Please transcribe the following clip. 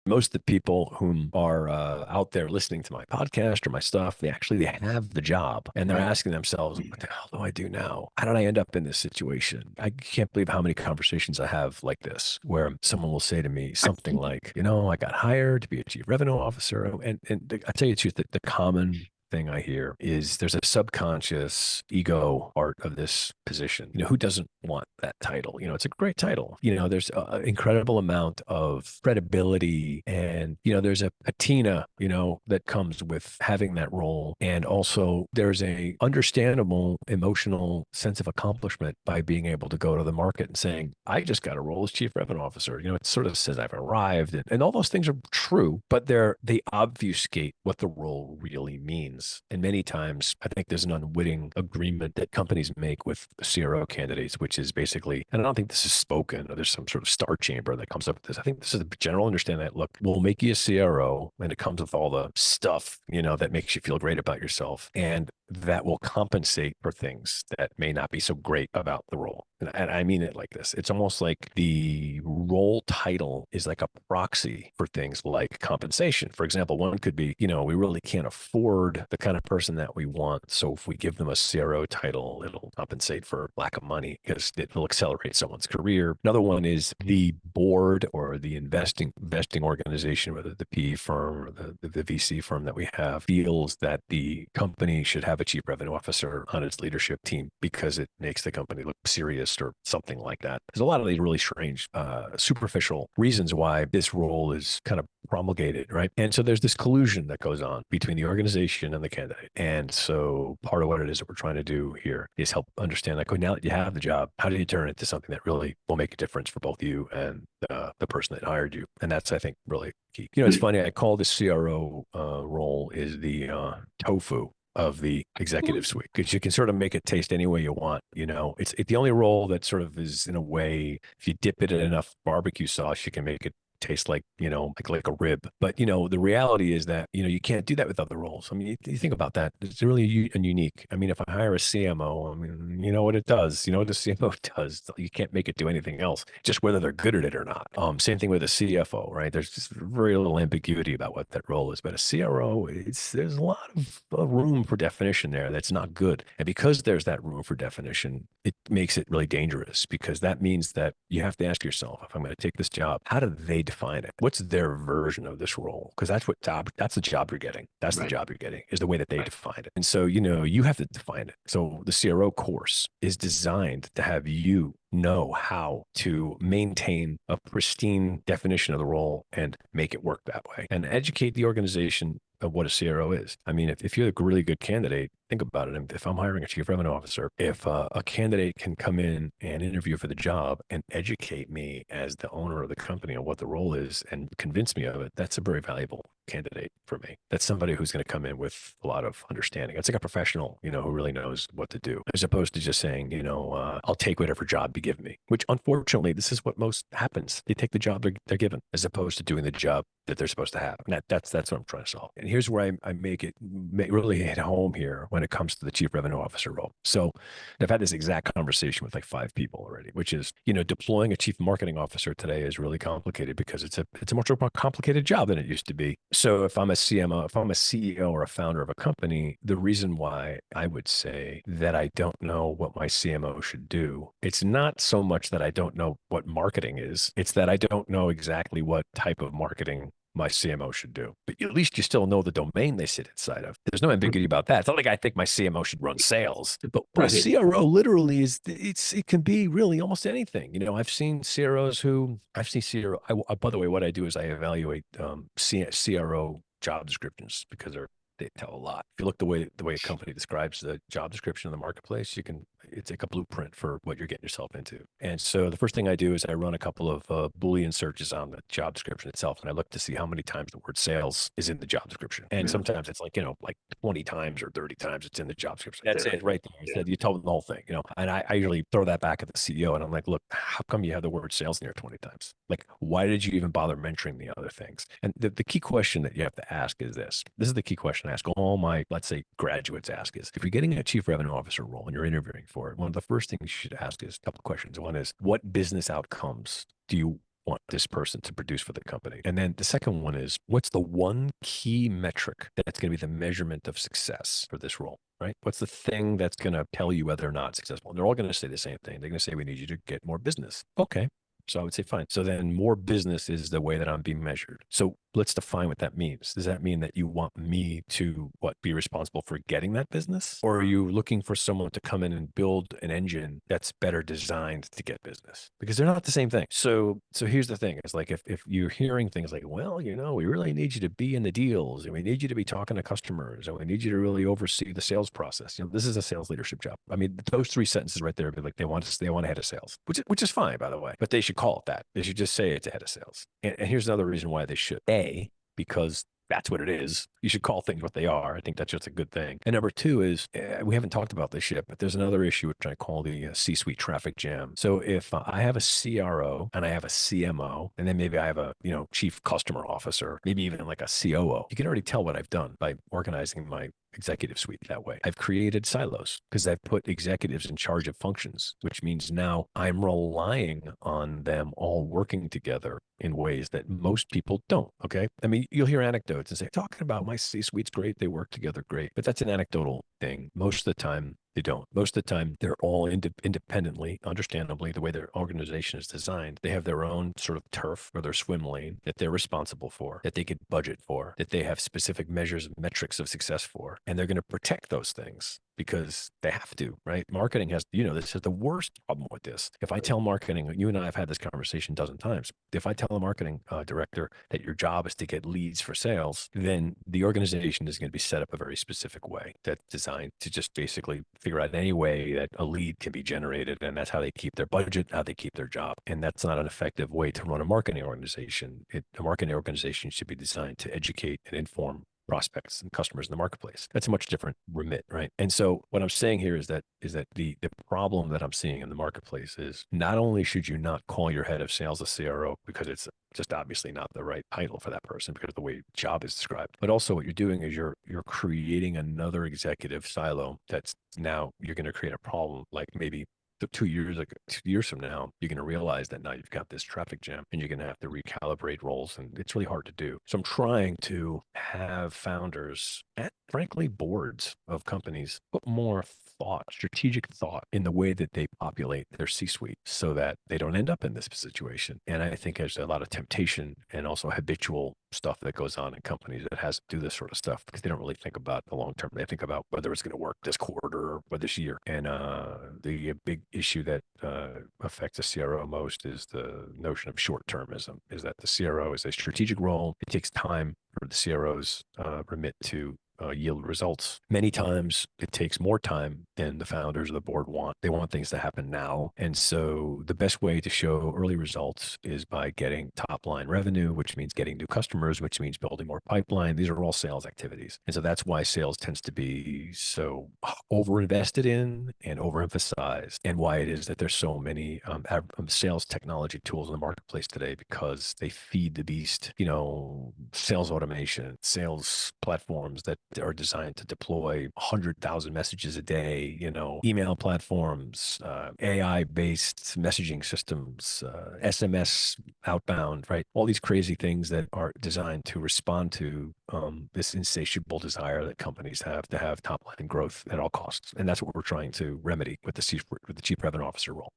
Most of the people whom are out there listening to my podcast or my stuff, they have the job and they're Right. asking themselves, what the hell do I do now? How did I end up in this situation? I can't believe how many conversations I have like this, where someone will say to me something like, I got hired to be a chief revenue officer. And I tell you the truth, that the common thing I hear is there's a subconscious ego part of this position. Who doesn't want that title? It's a great title. There's an incredible amount of credibility and, there's a patina, that comes with having that role. And also there's a understandable emotional sense of accomplishment by being able to go to the market and saying, I just got a role as chief revenue officer. It sort of says I've arrived and all those things are true, but they obfuscate what the role really means. And many times, I think there's an unwitting agreement that companies make with CRO candidates, which is basically, and I don't think this is spoken, or there's some sort of star chamber that comes up with this. I think this is a general understanding that, look, we'll make you a CRO, and it comes with all the stuff, that makes you feel great about yourself. And that will compensate for things that may not be so great about the role. And I mean it like this. It's almost like the role title is like a proxy for things like compensation. For example, one could be, we really can't afford the kind of person that we want. So if we give them a CRO title, it'll compensate for lack of money because it will accelerate someone's career. Another one is the board or the investing organization, whether the PE firm or the VC firm that we have, feels that the company should have a chief revenue officer on its leadership team because it makes the company look serious or something like that. There's a lot of these really strange, superficial reasons why this role is kind of promulgated, right? And so there's this collusion that goes on between the organization and the candidate. And so part of what it is that we're trying to do here is help understand, like, now that you have the job, how do you turn it into something that really will make a difference for both you and the person that hired you? And that's, I think, really key. It's funny. I call the CRO role is the tofu of the executive suite because you can sort of make it taste any way you want. It's the only role that sort of is, in a way, if you dip it in enough barbecue sauce, you can make it taste like, like a rib. But, the reality is that, you can't do that with other roles. I mean, you think about that. It's really unique. I mean, if I hire a CMO, I mean, you know what it does. You know what the CMO does. You can't make it do anything else, just whether they're good at it or not. Same thing with a CFO, right? There's just very little ambiguity about what that role is. But a CRO, there's a lot of room for definition there that's not good. And because there's that room for definition, it makes it really dangerous because that means that you have to ask yourself, if I'm going to take this job, how do they define it? What's their version of this role? Because that's the job you're getting. That's the Right. job you're getting, is the way that they Right. define it. And so, you have to define it. So the CRO course is designed to have you know how to maintain a pristine definition of the role and make it work that way and educate the organization of what a CRO is. I mean, if you're a really good candidate, think about it. If I'm hiring a chief revenue officer, if a candidate can come in and interview for the job and educate me as the owner of the company on what the role is and convince me of it, that's a very valuable candidate for me. That's somebody who's going to come in with a lot of understanding. It's like a professional, who really knows what to do, as opposed to just saying, I'll take whatever job you give me, which unfortunately, this is what most happens. They take the job they're given as opposed to doing the job that they're supposed to have. And that's what I'm trying to solve. And here's where I make it really hit home here when it comes to the chief revenue officer role. So I've had this exact conversation with like 5 people already, which is, deploying a chief marketing officer today is really complicated because it's a much more complicated job than it used to be. So if I'm a CMO, if I'm a CEO or a founder of a company, the reason why I would say that I don't know what my CMO should do, it's not so much that I don't know what marketing is, it's that I don't know exactly what type of marketing my CMO should do. But at least you still know the domain they sit inside of. There's no ambiguity about that. It's not like I think my CMO should run sales, but a Right. CRO literally it can be really almost anything. I've seen CRO. By the way, what I do is I evaluate CRO job descriptions because they tell a lot. If you look the way a company describes the job description in the marketplace, it's like a blueprint for what you're getting yourself into. And so the first thing I do is I run a couple of Boolean searches on the job description itself, and I look to see how many times the word sales is in the job description. And Yeah. sometimes it's like 20 times or 30 times it's in the job description. That's There. it right there. I Yeah. said, you tell them the whole thing, and I usually throw that back at the CEO and I'm like, look, how come you have the word sales in there 20 times? Like, why did you even bother mentioning the other things? And the key question that you have to ask is this. This is the key question I ask all my, let's say, graduates ask is, if you're getting a chief revenue officer role and you're interviewing for it, one of the first things you should ask is a couple of questions. One is, what business outcomes do you want this person to produce for the company? And then the second one is, what's the one key metric that's going to be the measurement of success for this role? Right? What's the thing that's going to tell you whether or not it's successful? And they're all going to say the same thing. They're going to say, we need you to get more business. Okay. So I would say, fine. So then more business is the way that I'm being measured. So let's define what that means. Does that mean that you want me to be responsible for getting that business? Or are you looking for someone to come in and build an engine that's better designed to get business? Because they're not the same thing. So here's the thing. It's like if you're hearing things like, well, we really need you to be in the deals and we need you to be talking to customers and we need you to really oversee the sales process. This is a sales leadership job. I mean, those three sentences right there, like they want a head of sales, which is fine, by the way, but they should call it that. They should just say it's a head of sales. And here's another reason why they should. Because that's what it is. You should call things what they are. I think that's just a good thing. And number two is, we haven't talked about this yet, but there's another issue which I call the C-suite traffic jam. So if I have a CRO and I have a CMO, and then maybe I have a chief customer officer, maybe even like a COO, you can already tell what I've done by organizing my executive suite that way. I've created silos because I've put executives in charge of functions, which means now I'm relying on them all working together in ways that most people don't. Okay. I mean, you'll hear anecdotes and say, talking about my C-suite's great. They work together great, but that's an anecdotal thing. Most of the time, they don't. Most of the time, they're all independently, understandably, the way their organization is designed. They have their own sort of turf or their swim lane that they're responsible for, that they could budget for, that they have specific measures and metrics of success for, and they're going to protect those things because they have to, right? Marketing has, this is the worst problem with this. If I tell marketing, you and I have had this conversation a dozen times. If I tell a marketing director that your job is to get leads for sales, then the organization is going to be set up a very specific way that's designed to just basically figure out any way that a lead can be generated. And that's how they keep their budget, how they keep their job. And that's not an effective way to run a marketing organization. A marketing organization should be designed to educate and inform prospects and customers in the marketplace. That's a much different remit, right? And so what I'm saying here is that the problem that I'm seeing in the marketplace is, not only should you not call your head of sales a CRO because it's just obviously not the right title for that person because of the way job is described, but also what you're doing is you're creating another executive silo that's now you're going to create a problem. Like maybe 2 years from now, you're going to realize that now you've got this traffic jam and you're going to have to recalibrate roles. And it's really hard to do. So I'm trying to have founders and frankly, boards of companies put more strategic thought in the way that they populate their C-suite so that they don't end up in this situation. And I think there's a lot of temptation and also habitual stuff that goes on in companies that has to do this sort of stuff because they don't really think about the long term. They think about whether it's going to work this quarter or this year. And the big issue that affects the CRO most is the notion of short-termism, is that the CRO is a strategic role. It takes time for the CRO's remit to yield results. Many times it takes more time than the founders or the board want. They want things to happen now. And so the best way to show early results is by getting top line revenue, which means getting new customers, which means building more pipeline. These are all sales activities. And so that's why sales tends to be so overinvested in and overemphasized, and why it is that there's so many sales technology tools in the marketplace today, because they feed the beast, sales automation, sales platforms that are designed to deploy 100,000 messages a day, email platforms, AI-based messaging systems, SMS outbound, right? All these crazy things that are designed to respond to this insatiable desire that companies have to have top line growth at all costs. And that's what we're trying to remedy with the chief revenue officer role.